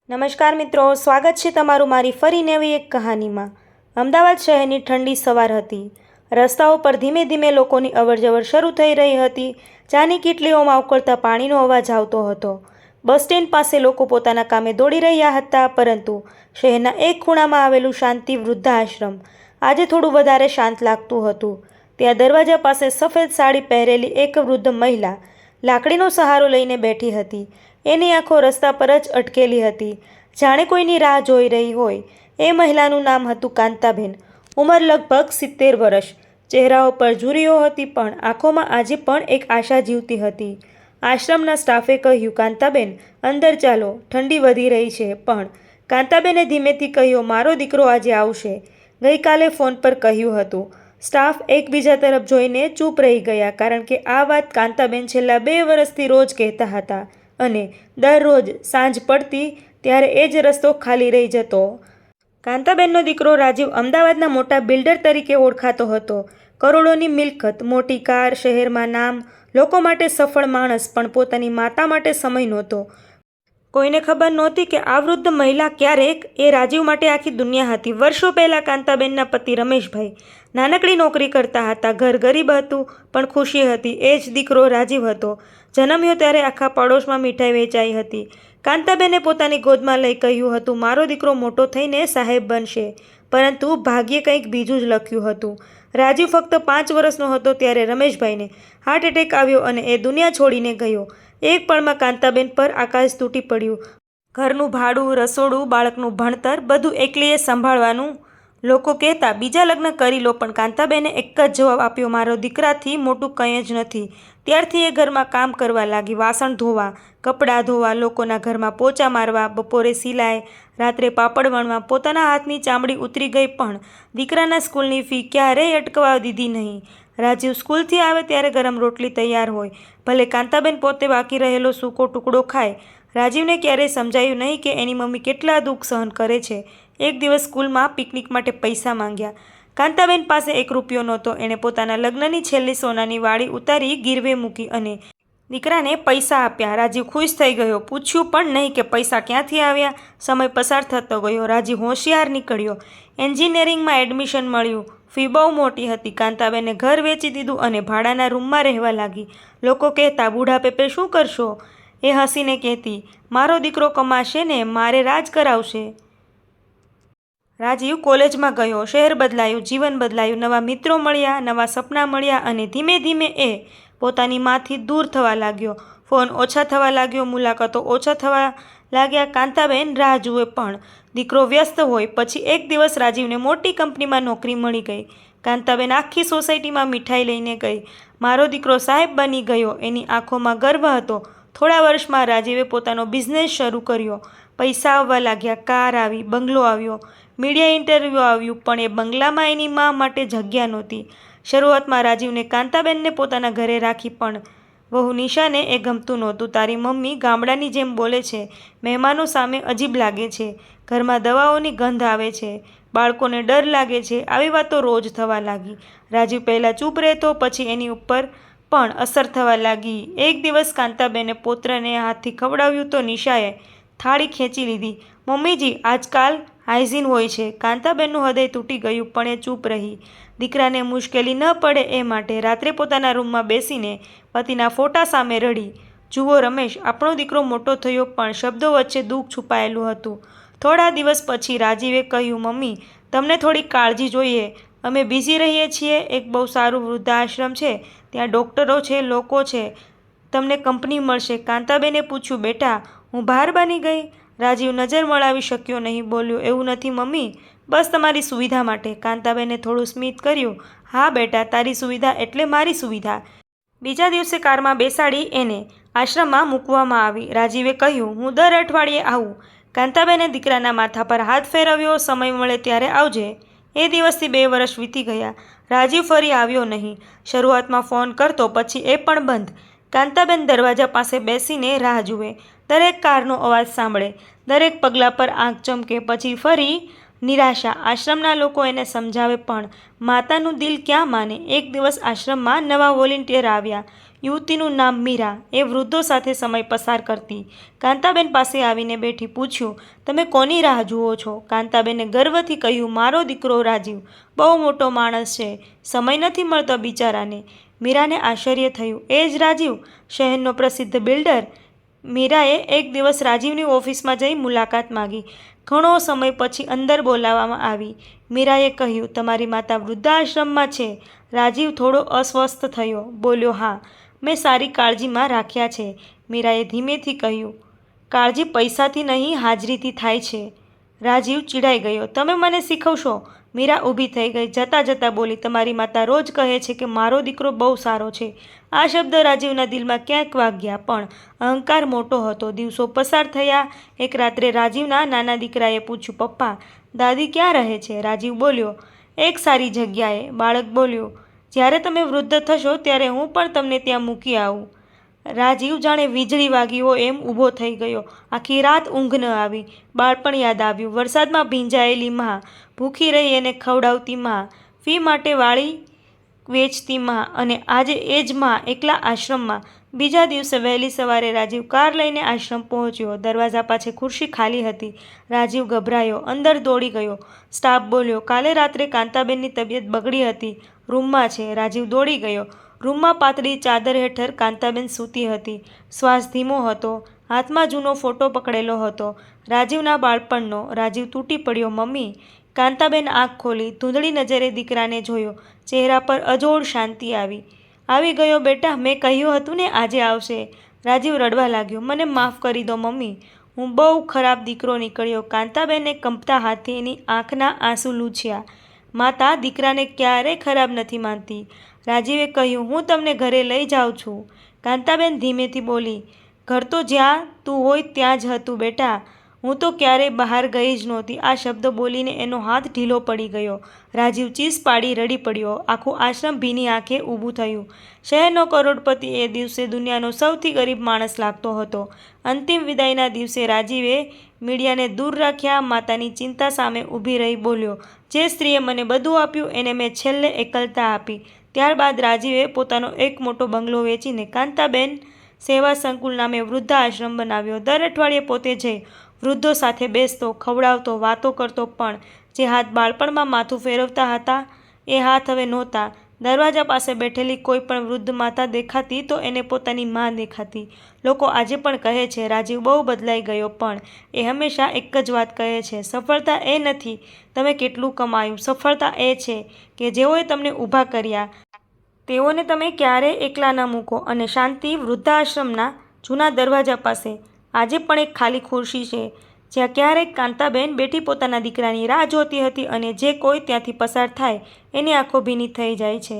નમસ્કાર મિત્રો, સ્વાગત છે તમારું મારી ફરી નવી એક કહાનીમાં। અમદાવાદ શહેરની ઠંડી સવાર હતી। રસ્તાઓ પર ધીમે ધીમે લોકોની અવરજવર શરૂ થઈ રહી હતી। ચાની કીટલીઓમાં ઉકળતા પાણીનો અવાજ આવતો હતો। બસ સ્ટેન્ડ પાસે લોકો પોતાના કામે દોડી રહ્યા હતા, પરંતુ શહેરના એક ખૂણામાં આવેલું શાંતિ વૃદ્ધાશ્રમ આજે થોડું વધારે શાંત લાગતું હતું। ત્યાં દરવાજા પાસે સફેદ સાડી પહેરેલી એક વૃદ્ધ મહિલા લાકડીનો સહારો લઈને બેઠી હતી। એની આંખો રસ્તા પર જ અટકેલી હતી, જાણે કોઈની રાહ જોઈ રહી હોય। એ મહિલાનું નામ હતું કાંતાબેન। ઉંમર લગભગ 70 વર્ષ। ચહેરા ઉપર ઝુર્રીઓ હતી, પણ આંખોમાં આજે પણ એક આશા જીવતી હતી। આશ્રમના સ્ટાફે કહ્યું, કાંતાબેન, અંદર ચાલો, ઠંડી વધી રહી છે। પણ કાંતાબેને ધીમેથી કહ્યું, મારો દીકરો આજે આવશે, ગઈકાલે ફોન પર કહ્યું હતું। સ્ટાફ એકબીજા તરફ જોઈને ચૂપ રહી ગયા, કારણ કે આ વાત કાંતાબેન છેલ્લા 2 વર્ષથી રોજ કહેતા હતા, અને દરરોજ સાંજ પડતી ત્યારે એ જ રસ્તો ખાલી રહી જતો। કાંતાબેનનો દીકરો રાજીવ અમદાવાદના મોટા બિલ્ડર તરીકે ઓળખાતો હતો। કરોડોની મિલકત, મોટી કાર, શહેરમાં નામ, લોકો માટે સફળ માણસ, પણ પોતાની માતા માટે સમય નહોતો। કોઈને ખબર નહોતી કે આ વૃદ્ધ મહિલા ક્યારેક એ રાજીવ માટે આખી દુનિયા હતી। વર્ષો પહેલાં કાંતાબેનના પતિ રમેશભાઈ નાનકડી નોકરી કરતા હતા। ઘર ગરીબ હતું, પણ ખુશી હતી। એ જ દીકરો રાજીવ હતો। જન્મ્યો ત્યારે આખા પડોશમાં મીઠાઈ વેચાઈ હતી। કાંતાબેને પોતાની ગોદમાં લઈ કહ્યું હતું, મારો દીકરો મોટો થઈને સાહેબ બનશે। પરંતુ ભાગ્યે કંઈક બીજું જ લખ્યું હતું। રાજીવ ફક્ત 5 વર્ષનો હતો ત્યારે રમેશભાઈને હાર્ટ એટેક આવ્યો અને એ દુનિયા છોડીને ગયો। એક પળમાં કાંતાબેન પર આકાશ તૂટી પડ્યું। ઘરનું ભાડું, રસોડું, બાળકનું ભણતર, બધું એકલીએ સંભાળવાનું। લોકો કહેતા, બીજા લગ્ન કરી લો, પણ કાંતાબેને એક જ જવાબ આપ્યો, મારો દીકરાથી મોટું કંઈ જ નથી। ત્યારથી એ ઘરમાં કામ કરવા લાગી, વાસણ ધોવા, કપડાં ધોવા, લોકોના ઘરમાં પોચા મારવા, બપોરે સિલાઈ, રાત્રે પાપડ વણવા। પોતાના હાથની ચામડી ઉતરી ગઈ, પણ દીકરાના સ્કૂલની ફી ક્યારેય અટકવા દીધી નહીં। રાજીવ સ્કૂલથી આવે ત્યારે ગરમ રોટલી તૈયાર હોય, ભલે કાંતાબેન પોતે બાકી રહેલો સૂકો ટુકડો ખાય। રાજીવને ક્યારેય સમજાયું નહીં કે એની મમ્મી કેટલા દુઃખ સહન કરે છે। એક દિવસ સ્કૂલમાં પિકનિક માટે પૈસા માંગ્યા। કાંતાબેન પાસે 1 રૂપિયો નહોતો। એણે પોતાના લગ્નની છેલ્લી સોનાની વાળી ઉતારી ગીરવે મૂકી અને દીકરાને પૈસા આપ્યા। રાજીવ ખુશ થઈ ગયો, પૂછ્યું પણ નહીં કે પૈસા ક્યાંથી આવ્યા। સમય પસાર થતો ગયો, રાજીવ હોશિયાર નીકળ્યો, એન્જિનિયરિંગમાં એડમિશન મળ્યું। ફી બહુ મોટી હતી। કાંતાબેને ઘર વેચી દીધું અને ભાડાના રૂમમાં રહેવા લાગી। લોકો કહેતા, બુઢાપે શું કરશો? એ હસીને કહેતી, મારો દીકરો કમાશે ને મારે રાજ કરાવશે। રાજીવ કોલેજમાં ગયો, શહેર બદલાયું, જીવન બદલાયું, નવા મિત્રો મળ્યા, નવા સપના મળ્યા, અને ધીમે ધીમે એ પોતાની માંથી દૂર થવા લાગ્યો। ફોન ઓછા થવા લાગ્યો, મુલાકાતો ઓછા થવા લાગ્યા। કાંતાબેન રાહ જુએ, પણ દીકરો વ્યસ્ત હોય। પછી એક દિવસ રાજીવને મોટી કંપનીમાં નોકરી મળી ગઈ। કાંતાબેન આખી સોસાયટીમાં મીઠાઈ લઈને ગઈ, મારો દીકરો સાહેબ બની ગયો। એની આંખોમાં ગર્વ હતો। થોડા વર્ષમાં રાજીવે પોતાનો બિઝનેસ શરૂ કર્યો। પૈસા આવવા લાગ્યા, કાર આવી, બંગલો આવ્યો, મીડિયા ઇન્ટરવ્યૂ આવ્યું, પણ એ બંગલામાં એની મા માટે જગ્યા નહોતી। શરૂઆતમાં રાજીવને કાંતાબેનને પોતાના ઘરે રાખી, પણ વહુ નિશાને એ ગમતું નહોતું। તારી મમ્મી ગામડાની જેમ બોલે છે, મહેમાનો સામે અજીબ લાગે છે, ઘરમાં દવાઓની ગંધ આવે છે, બાળકોને ડર લાગે છે, આવી વાતો રોજ થવા લાગી। રાજીવ પહેલાં ચૂપ રહેતો, પછી એની ઉપર પણ અસર થવા લાગી। એક દિવસ કાંતાબેને પૌત્રને હાથથી ખવડાવ્યું તો નિશાએ થાળી ખેંચી લીધી। મમ્મીજી, આજકાલ હાઇજીન હોય છે। કાંતાબેનનું હૃદય તૂટી ગયું, પણ એ ચૂપ રહી। દીકરાને મુશ્કેલી ન પડે એ માટે રાત્રે પોતાના રૂમમાં બેસીને પતિના ફોટા સામે રડી, જુઓ રમેશ, આપણો દીકરો મોટો થયો, પણ શબ્દો વચ્ચે દુઃખ છુપાયેલું હતું। થોડા દિવસ પછી રાજીવે કહ્યું, મમ્મી, તમને થોડી કાળજી જોઈએ, અમે બિઝી રહીએ છીએ। એક બહુ સારું વૃદ્ધાશ્રમ છે, ત્યાં ડૉક્ટરો છે, લોકો છે, તમને કંપની મળશે। કાંતાબેને પૂછ્યું, બેટા, હું બહાર બની ગઈ? રાજીવ નજર મળાવી શક્યો નહીં, બોલ્યો, એવું નથી મમ્મી, બસ તમારી સુવિધા માટે। કાંતાબેને થોડું સ્મિત કર્યું, હા બેટા, તારી સુવિધા એટલે મારી સુવિધા। બીજા દિવસે કારમાં બેસાડી એને આશ્રમમાં મૂકવામાં આવી। રાજીવે કહ્યું, હું દર અઠવાડિયે આવું। કાંતાબેને દીકરાના માથા પર હાથ ફેરવ્યો, સમય મળે ત્યારે આવજે। એ દિવસથી 2 વર્ષ વીતી ગયા। રાજીવ ફરી આવ્યો નહીં। શરૂઆતમાં ફોન કરતો, પછી એ પણ બંધ। કાંતાબેન દરવાજા પાસે બેસીને રાહ જુએ, દરેક કારનો અવાજ સાંભળે, દરેક પગલા પર આંખ ચમકે, પછી ફરી નિરાશા। આશ્રમના લોકો એને સમજાવે, પણ માતાનું દિલ ક્યાં માને। એક દિવસ આશ્રમમાં નવા વોલેન્ટિયર આવ્યા। યુવતીનું નામ મીરા એ વૃદ્ધો સાથે સમય પસાર કરતી. કાંતાબેન પાસે આવીને બેઠી. પૂછ્યું, તમે કોની રાહ જુઓ છો? કાંતાબેને ગર્વથી કહ્યું, મારો દીકરો રાજીવ બહુ મોટો માણસ છે, સમય નથી મળતો બિચારાને. મીરાને આશ્ચર્ય થયું. એ જ રાજીવ, શહેરનો પ્રસિદ્ધ બિલ્ડર? મીરાએ એક દિવસ રાજીવની ઓફિસમાં જઈ મુલાકાત માંગી. ઘણો સમય પછી અંદર બોલાવવામાં આવી. મીરાએ કહ્યું, તમારી માતા વૃદ્ધાશ્રમમાં છે? રાજીવ થોડો અસ્વસ્થ થયો. બોલ્યો, હા, મેં સારી કાળજીમાં રાખ્યા છે. મીરાએ ધીમેથી કહ્યું, કાળજી પૈસાથી નહીં, હાજરીથી થાય છે. રાજીવ ચીડાઈ ગયો. તમે મને શીખવશો? મીરા ઊભી થઈ ગઈ. જતાં જતાં બોલી, તમારી માતા રોજ કહે છે કે મારો દીકરો બહુ સારો છે. આ શબ્દ રાજીવના દિલમાં ક્યાંક વાગ્યા, પણ અહંકાર મોટો હતો. દિવસો પસાર થયા. એક રાત્રે રાજીવના નાના દીકરાએ પૂછ્યું, પપ્પા, દાદી ક્યાં રહે છે? રાજીવ બોલ્યો, એક સારી જગ્યાએ. બાળક બોલ્યું, જ્યારે તમે વૃદ્ધ થશો ત્યારે હું પણ તમને ત્યાં મૂકી આવું. રાજીવ જાણે વીજળી વાગી હોય એમ ઊભો થઈ ગયો. આખી રાત ઊંઘ ન આવી. બાળપણ યાદ આવ્યું. વરસાદમાં ભીંજાયેલી માં, ભૂખી રહી એને ખવડાવતી માં, ફી માટે વાળી વેચતી માં, અને આજે એ જ માં એકલા આશ્રમમાં. બીજા દિવસે વહેલી સવારે રાજીવ કાર લઈને આશ્રમ પહોંચ્યો. દરવાજા પાસે ખુરશી ખાલી હતી. રાજીવ ગભરાયો. અંદર દોડી ગયો. સ્ટાફ બોલ્યો, કાલે રાત્રે કાંતાબેનની તબિયત બગડી હતી, રૂમમાં છે. રાજીવ દોડી ગયો. રૂમમાં પાતળી ચાદર હેઠળ કાંતાબેન સૂતી હતી. શ્વાસ ધીમો હતો. હાથમાં જૂનો ફોટો પકડેલો હતો, રાજીવના બાળપણનો. રાજીવ તૂટી પડ્યો. મમ્મી. કાંતાબેન આંખ ખોલી. ધૂંધળી નજરે દીકરાને જોયો. ચહેરા પર અજોડ શાંતિ આવી ગયો. બેટા, મેં કહ્યું હતું ને આજે આવશે. રાજીવ રડવા લાગ્યો. મને માફ કરી દો મમ્મી, હું બહુ ખરાબ દીકરો નીકળ્યો. કાંતાબેને કંપતા હાથે એની આંખના આંસુ લૂછ્યા. માતા દીકરાને ક્યારેય ખરાબ નથી માનતી. રાજીવે કહ્યું, હું તમને ઘરે લઈ જાઉં છું. કાંતાબેન ધીમેથી બોલી, ઘર તો જ્યાં તું હોય ત્યાં જ હતું બેટા, હું તો ક્યારેય બહાર ગઈ જ નહોતી. આ શબ્દ બોલીને એનો હાથ ઢીલો પડી ગયો. રાજીવ ચીસ પાડી રડી પડ્યો. આખું આશ્રમ ભીની આંખે ઊભું થયું. શહેરનો કરોડપતિ એ દિવસે દુનિયાનો સૌથી ગરીબ માણસ લાગતો હતો. અંતિમ વિદાયના દિવસે રાજીવે મીડિયાને દૂર રાખ્યા. માતાની ચિંતા સામે ઊભી રહી બોલ્યો, જે સ્ત્રીએ મને બધું આપ્યું એને મેં છેલ્લે એકલતા આપી. ત્યારબાદ રાજીવે પોતાનો એક મોટો બંગલો વેચીને કાંતાબેન સેવા સંકુલ નામે વૃદ્ધાશ્રમ બનાવ્યો. દર અઠવાડિયે પોતે જઈ વૃદ્ધો સાથે બેસતો, ખવડાવતો, વાતો કરતો, પણ જે હાથ બાળપણમાં માથું ફેરવતા હતા એ હાથ હવે નહોતા. દરવાજા પાસે બેઠેલી કોઈ પણ વૃદ્ધ માતા દેખાતી તો એને પોતાની માં દેખાતી. લોકો આજે પણ કહે છે રાજીવ બહુ બદલાઈ ગયો, પણ એ હંમેશા એક જ વાત કહે છે, સફળતા એ નથી તમે કેટલું કમાયું, સફળતા એ છે કે જેઓએ તમને ઊભા કર્યા તેઓને તમે ક્યારેય એકલા ન મૂકો. અને શાંતિ વૃદ્ધાશ્રમના જૂના દરવાજા પાસે આજે પણ એક ખાલી ખુરશી છે, જ્યાં ક્યારેક કાંતાબેન બેઠી પોતાના દીકરાની રાહ જોતી હતી, અને જે કોઈ ત્યાંથી પસાર થાય એની આંખો ભીની થઈ જાય છે.